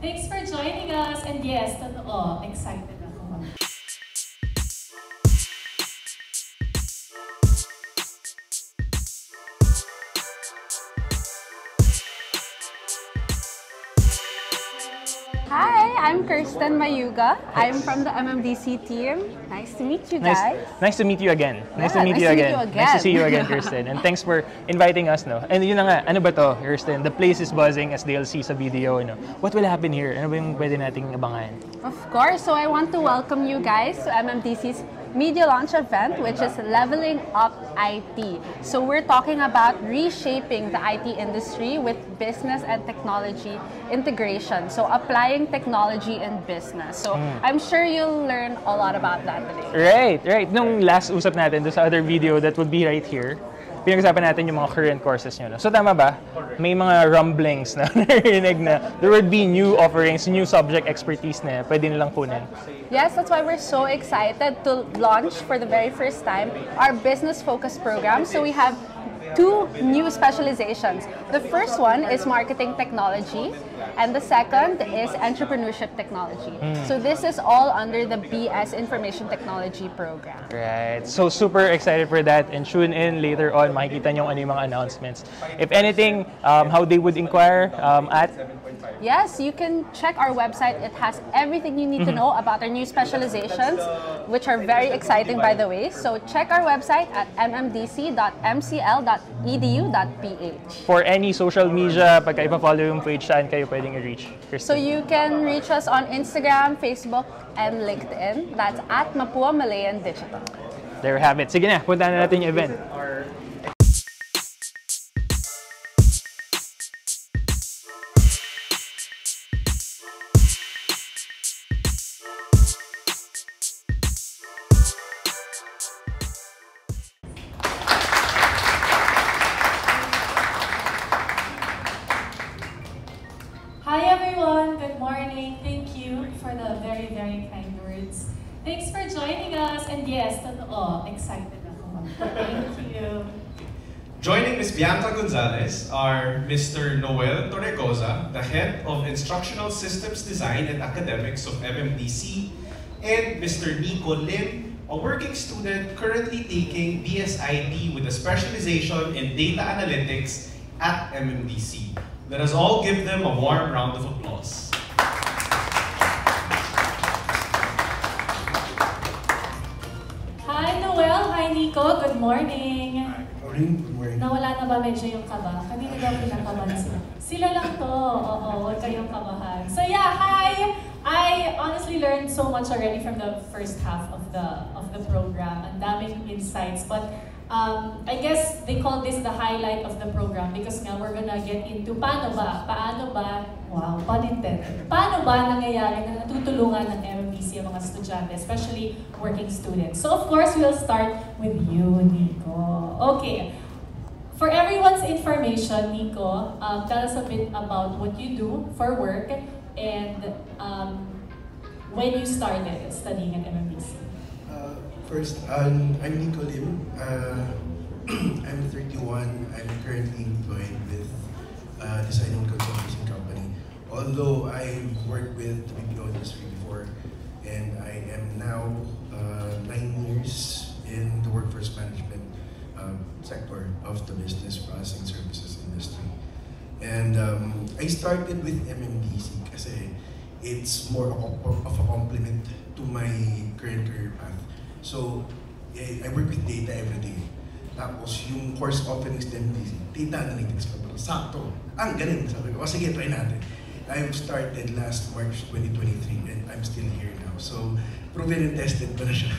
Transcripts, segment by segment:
Thanks for joining us. And yes, totoo, excited ako. Hi, I'm Kirsten Mayuga. I'm from the MMDC team. Nice to meet you guys. Nice to meet you again. Nice to meet you again. Nice to see you again, Kirsten. And thanks for inviting us, no? And yun na nga, ano ba to, Kirsten? The place is buzzing as they'll see sa video, no? What will happen here? Ano ba yung pwede nating abangan? Of course, so I want to welcome you guys to MMDC's media launch event, which is Leveling Up IT. So we're talking about reshaping the IT industry with business and technology integration. So applying technology in business. So I'm sure you'll learn a lot about that today. Right. Nung last usap natin, doon sa other video that would be right here, pinag-usapan natin yung mga current courses nyo. No? So tama ba? May mga rumblings na narinig na there would be new offerings, new subject expertise na pwede nilang kunin. Yes, that's why we're so excited to launch for the very first time our business focus program. So we have two new specializations. The first one is marketing technology, and the second is entrepreneurship technology. So this is all under the BS Information Technology program. Right. So super excited for that, and tune in later on. Makikita nyo ano yung mga announcements. If anything, how they would inquire at? Yes, you can check our website. It has everything you need to know about our new specializations, which are very exciting, by the way. So check our website at mmdc.mcl.edu.ph. For any social media, pagka ipa-follow yung page, saan kayo pwedeng i-reach? So you can reach us on Instagram, Facebook, and LinkedIn. That's at Mapua Malayan Digital. There you have it. Sige na, punta na natin yung event. Hi everyone, good morning. Thank you for the very, very kind words. Thanks for joining us. And yes, totoo, excited ako. Thank you. Joining Ms. Bianca Gonzalez are Mr. Noel Torregoza, the Head of Instructional Systems Design and Academics of MMDC, and Mr. Nico Lim, a working student currently taking BSID with a specialization in data analytics at MMDC. Let us all give them a warm round of applause. Hi Noel, hi Nico, good morning. Good morning. Nawala na ba medyo yung kaba? Kanina daw pinakabahan sila. Sila lang to. Oo, huwag kayong kabahan. So yeah, hi! I honestly learned so much already from the first half of the program. Ang daming insights. But I guess they call this the highlight of the program because nga we're gonna get into paano ba, wow, pun intended, paano ba nangyayari na natutulungan ng MMDC ang mga estudyante, especially working students. So of course, we'll start with you, Nico. Okay, for everyone's information, Nico, tell us a bit about what you do for work and when you started studying at MMDC. First, I'm Nico Lim. I'm 31. I'm currently employed with design and consulting company. Although I've worked with the BPO industry before, and I am now 9 years in the workforce management sector of the business processing services industry. And I started with MMDC kasi it's more of a complement to my current career path. So, I work with data every day. Tapos, yung course offerings din, data analytics pa pala. Sakto. Ang galing. Sabi ko, sige, try natin. I've started last March 2023 and I'm still here now. So, proven and tested pa na siya.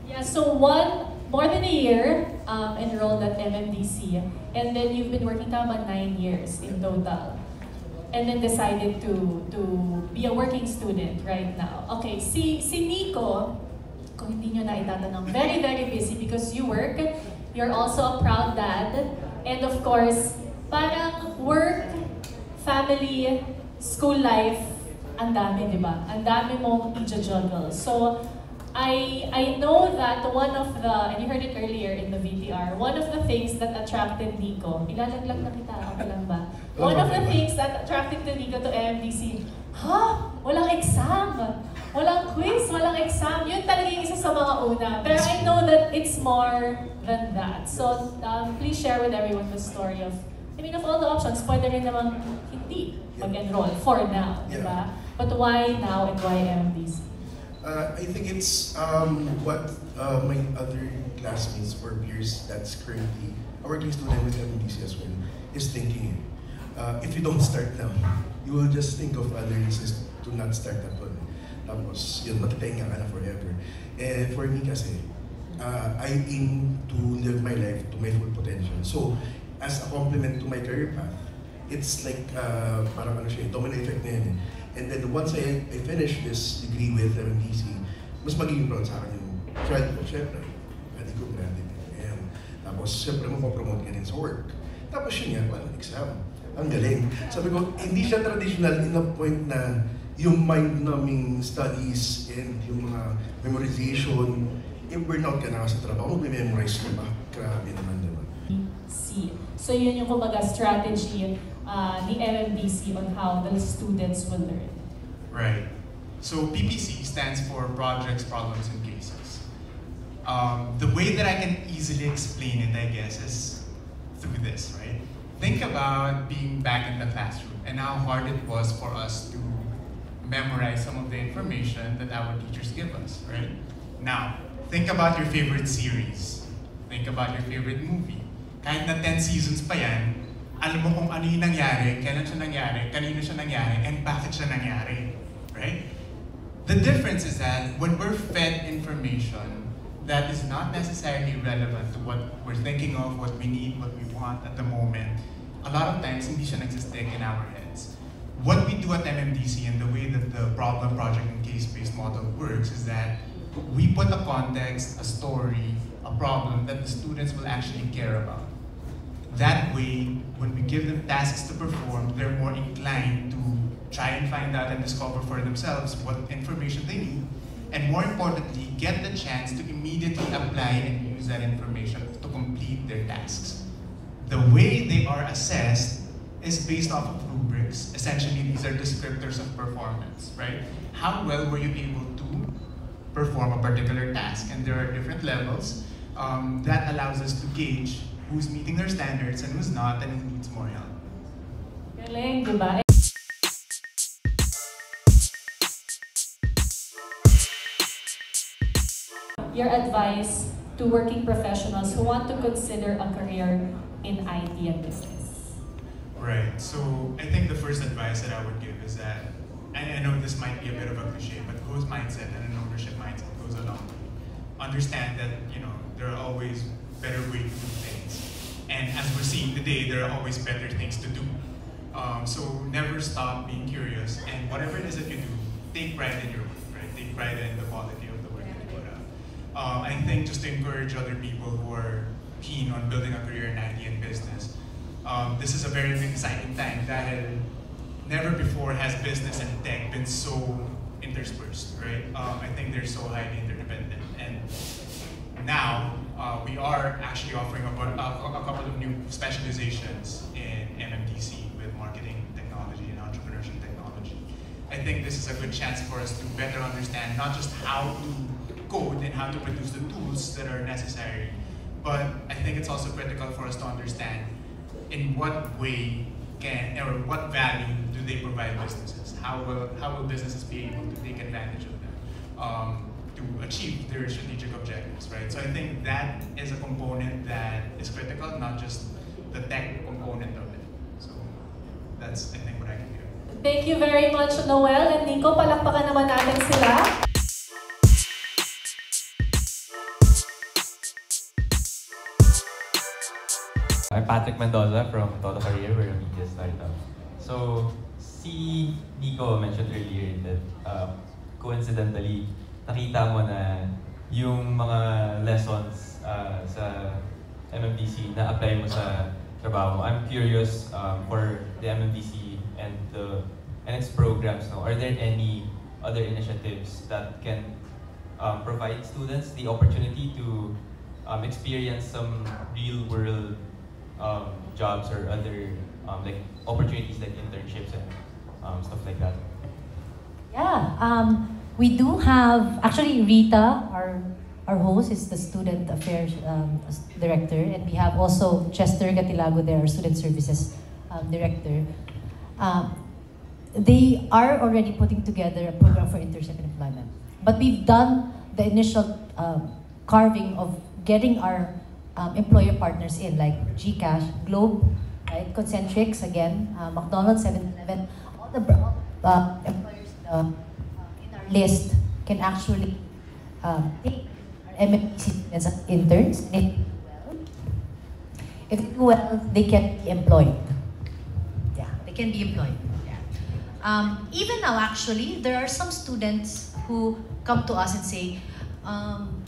Yeah, so more than a year enrolled at MMDC, and then you've been working about 9 years in total. And then decided to be a working student right now. Okay, si Nico, kung hindi nyo na itatanong, very, very busy because you work. You're also a proud dad. And of course, parang work, family, school life, ang dami, di ba? Ang dami mong i-juggle. So, I know that one of the, and you heard it earlier in the VTR, one of the things that attracted Nico, ilalaglag na kita, okay lang ba? One of the things that attracted to Nico to MMDC, walang exam, walang quiz, walang exam. Yun talaga yung isa sa mga una. Pero I know that it's more than that. So please share with everyone the story of, of all the options, pwede rin namang hindi mag-enroll for now, di ba? But why now and why MMDC? I think it's what my other classmates or peers that's currently a working student with MMDC as well is thinking. If you don't start now, you will just think of other reasons to not start at all. Tapos, yun, matitenga ka na forever. And for me kasi, I aim to live my life to my full potential. So, as a complement to my career path, it's like, parang ano siya, domino effect na yan. And then once I finish this degree with MMDC, mas magiging proud sa akin yung child ko, syempre. Hindi ko graduate. Ayan. Tapos, syempre, mapapromote ka din sa work. Tapos yun nga, walang exam. Ang galing. Sabi ko, hindi siya traditional in a point na yung mind-numbing studies and yung mga memorization, i-burnout ka na sa trabaho, mag-memorize ka ba? Grabe naman, diba? So yun yung kumbaga strategy ni MMDC on how the students will learn. Right. So PPC stands for Projects, Problems, and Cases. The way that I can easily explain it, I guess, is through this, right? Think about being back in the classroom and how hard it was for us to memorize some of the information that our teachers give us, right? Now, think about your favorite series. Think about your favorite movie. Kahit na 10 seasons pa yan, alam mo kung ano yung nangyari, kailan siya nangyari, kanino siya nangyari, and bakit siya nangyari, right? The difference is that when we're fed information that is not necessarily relevant to what we're thinking of, what we need, what we want at the moment, a lot of times hindi siya nagsistick in our heads. What we do at MMDC and the way that the problem, project, and case-based model works is that we put a context, a story, a problem that the students will actually care about. That way, when we give them tasks to perform, they're more inclined to try and find out and discover for themselves what information they need, and more importantly, get the chance to immediately apply and use that information to complete their tasks. The way they are assessed is based off of rubrics. Essentially, these are descriptors of performance, right? How well were you able to perform a particular task? And there are different levels that allows us to gauge who's meeting their standards and who's not, and who needs more help. Galing, di ba? Your advice to working professionals who want to consider a career in IT and business? Right, so I think the first advice that I would give is that, and I know this might be a bit of a cliche, but growth mindset and an ownership mindset goes along. Understand that, there are always better ways to do things. And as we're seeing today, there are always better things to do. So never stop being curious, and whatever it is that you do, take pride in your work, right? Take pride in the quality of the work that you put out. I think just to encourage other people who are keen on building a career in IT and business, this is a very exciting time. Never before has business and tech been so interspersed, right? I think they're so highly interdependent. And now, we are actually offering a couple of new specializations in MMDC with marketing technology and entrepreneurship technology. I think this is a good chance for us to better understand not just how to code and how to produce the tools that are necessary, but I think it's also critical for us to understand in what way or what value do they provide businesses? How will businesses be able to take advantage of them to achieve their strategic objectives, right? So I think that is a component that is critical, not just the tech component of it. So that's, I think, what I can do. Thank you very much, Noel and Nico. Palakpakan naman natin sila. I'm Patrick Mendoza from Toto Career. We're a media startup. So, si Nico mentioned earlier that coincidentally, nakita mo na yung mga lessons sa MMDC na apply mo sa trabaho mo. I'm curious for the MMDC and its programs. No? Are there any other initiatives that can provide students the opportunity to experience some real-world jobs or other like opportunities like internships and stuff like that? Yeah, we do have, actually Rita, our host, is the student affairs director, and we have also Chester Gatilago there, our student services director. They are already putting together a program for internship and employment. But we've done the initial carving of getting our employer partners in, like GCash, Globe, right? Concentrix, again, McDonald's, 7-Eleven, all the employers in our list can actually take our MMPC as interns. And if they do well, they can be employed. Yeah, they can be employed. Yeah. Even now, actually, there are some students who come to us and say,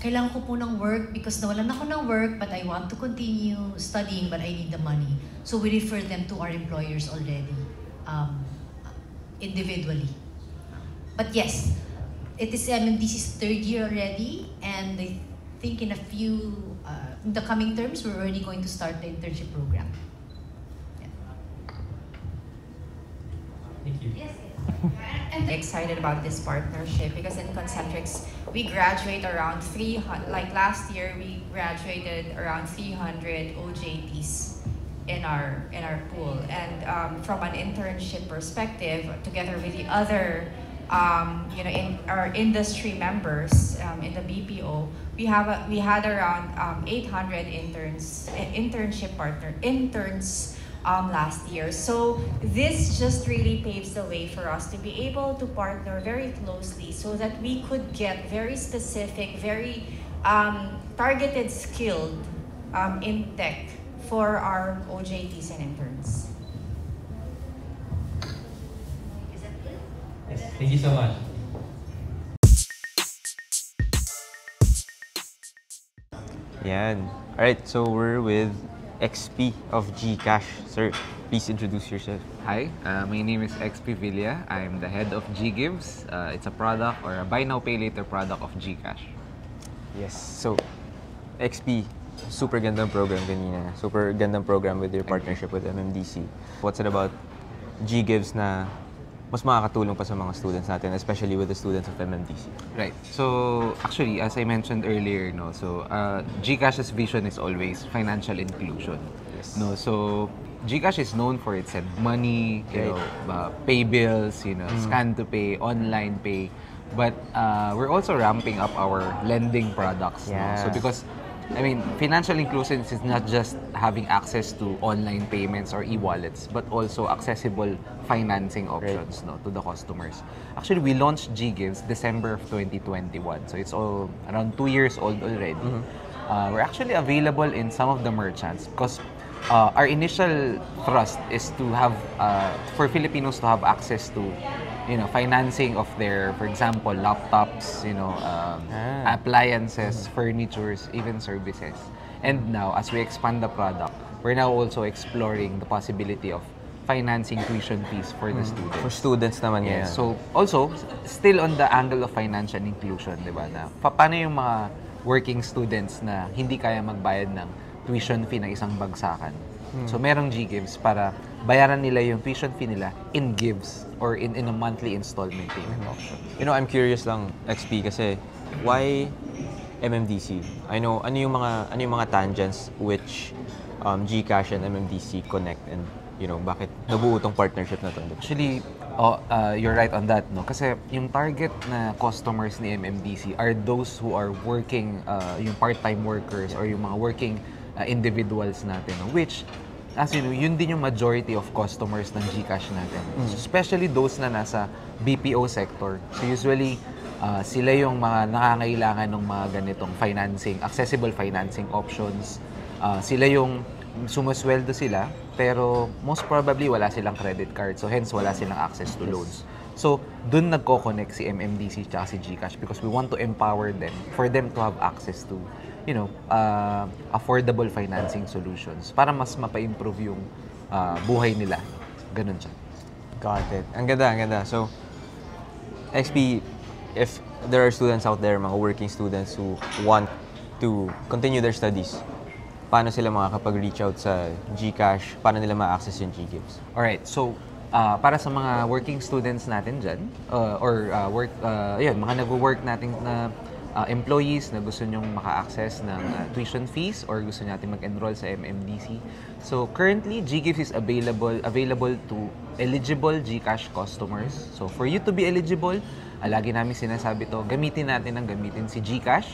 kailangan ko po ng work because nawalan ako ng work, but I want to continue studying, but I need the money. So we refer them to our employers already, individually. But yes, it is MMDC's third year already, and I think in in the coming terms, we're already going to start the internship program. Yeah. Thank you. Yes. I'm excited about this partnership because in Concentrix, we graduate around 300, like last year, we graduated around 300 OJTs in our pool. And from an internship perspective, together with the other, in our industry members in the BPO, we had around 800 interns last year. So this just really paves the way for us to be able to partner very closely so that we could get very specific, very targeted skilled in tech for our OJTs and interns. Yes, thank you so much. Yan. Alright, so we're with XP of GCash. Sir, please introduce yourself. Hi, my name is XP Villa. I'm the head of GGives. It's a product or a buy now pay later product of GCash. Yes, so XP, super gandang program kanina. Super gandang program with your partnership with MMDC. What's it about GGives na mas makakatulong pa sa mga students natin, especially with the students of MMDC? Right. So actually, as I mentioned earlier, GCash's vision is always financial inclusion. Yes. So GCash is known for its money, pay bills, scan to pay, online pay. But we're also ramping up our lending products. Yeah. So because financial inclusion is not just having access to online payments or e-wallets, but also accessible financing options to the customers. Actually, we launched GGives December of 2021. So it's all around 2 years old already. Mm-hmm. We're actually available in some of the merchants because our initial thrust is to have, for Filipinos to have access to financing of their, for example, laptops, appliances, furnitures, even services. And now, as we expand the product, we're now also exploring the possibility of financing tuition fees for the students. For students naman yan. So, also, still on the angle of financial inclusion, di ba? Na, paano yung mga working students na hindi kaya magbayad ng tuition fee ng isang bagsakan? So, merong GGives para bayaran nila yung tuition fee nila in gives or in a monthly installment payment option. I'm curious lang, XP, kasi why MMDC? Ano yung mga tangents which GCash and MMDC connect, and bakit nabuo tong partnership na to? Actually, you're right on that, no? Kasi yung target na customers ni MMDC are those who are working, yung part-time workers or yung mga working individuals natin, no? Which, as you know, yun din yung majority of customers ng GCash natin. So, especially those na nasa BPO sector. So usually, sila yung mga nakangailangan ng mga ganitong financing, accessible financing options. Sila yung sumusweldo sila, pero most probably wala silang credit card. So hence, wala silang access to loans. So, dun nagko-connect si MMDC at si GCash because we want to empower them for them to have access to affordable financing solutions para mas mapa-improve yung buhay nila. Ganun siya. Got it. Ang ganda. So, XP, if there are students out there, mga working students who want to continue their studies, paano sila makakapag-reach out sa GCash, paano nila ma-access yung GGives. Alright, so para sa mga working students natin dyan, mga nag-work natin na employees na gusto nyong maka-access ng tuition fees or gusto natin mag-enroll sa MMDC. So currently, GGives is available to eligible GCash customers. So for you to be eligible, lagi namin sinasabi to, gamitin si GCash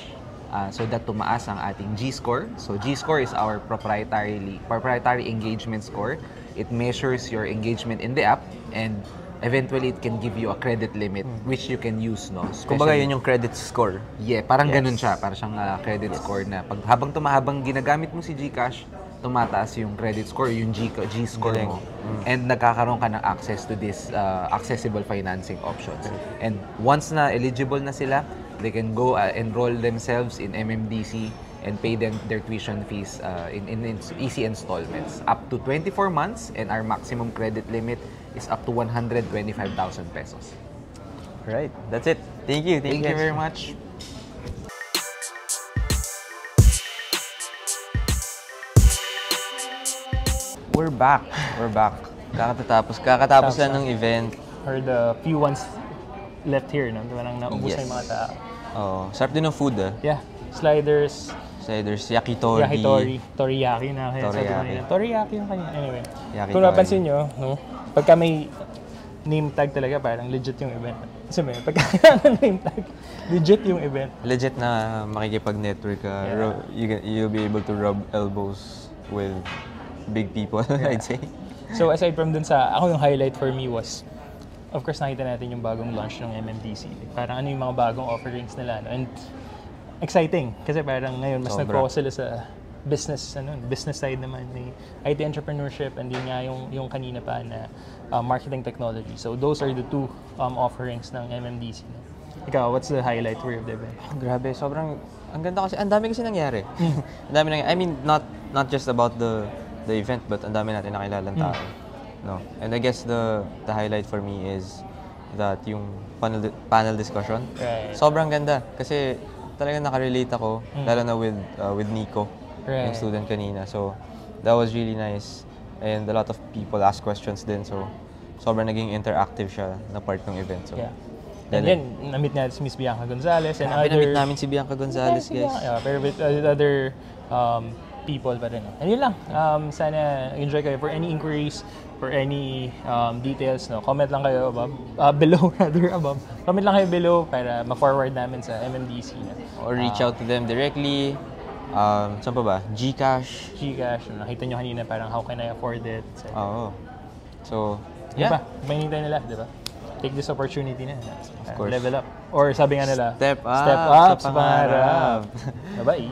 so that tumaas ang ating G-score. So G-score is our proprietary engagement score. It measures your engagement in the app and eventually it can give you a credit limit which you can use, no? Kumbaga yun yung credit score. Yeah, parang ganun siya. Parang siyang credit score na habang ginagamit mo si GCash, tumataas yung credit score, yung G-score mo. And nagkakaroon ka ng access to this accessible financing options. And once na eligible na sila, they can go enroll themselves in MMDC and pay them their tuition fees in easy installments. Up to 24 months, and our maximum credit limit is up to 125,000 pesos. Right, that's it. Thank you. Thank you very much. We're back. Kakatapos lang ng event. Or the few ones left here, no? Diba nang naubos na yung mga tao. Oh, sarap din ng food, Yeah, sliders, yakitori. Toriyaki na kaya. Toriyaki yung kanya. Anyway, Yakitori. kung napansin nyo, no, pagka may name tag talaga, parang legit yung event. Kasi may pagka name tag, legit yung event. Legit na makikipag-network ka. You'll be able to rub elbows with big people, I'd say. So aside from dun ako yung highlight for me was, of course, nakita natin yung bagong launch ng MMDC. Parang ano yung mga bagong offerings nila. No? And exciting kasi parang ngayon mas nag-focus sila sa business side naman, may IT entrepreneurship, and yun nga yung kanina pa na marketing technology. So those are the two offerings ng MMDC. No? Ikaw, what's the highlight for the event? Grabe, sobrang ang ganda kasi, ang dami kasi nangyari. Ang dami nangyari. I mean, not just about the event, but ang dami natin nakilalang tao. No. And I guess the highlight for me is that yung panel discussion. Right. Sobrang ganda kasi talagang nakarelate ako, lalo na with Nico, yung student kanina. So that was really nice, and a lot of people ask questions din. So sobrang naging interactive siya na part ng event. So and then na-meet natin si Miss Bianca Gonzalez and other. Na-meet namin si Bianca Gonzalez, guys. Pero with other people pa rin. And yun lang. Sana enjoy kayo. For any inquiries, for any details, no, comment lang kayo below. Comment lang kayo below para ma-forward namin sa MMDC. No? Or reach out to them directly. Saan pa ba? GCash. Nakita nyo kanina parang how can I afford it? So, yeah. Diba? May hinintay nila, diba? Take this opportunity na. Of course. Level up. Or sabi nga nila, Step up sa pangarap. Bye-bye.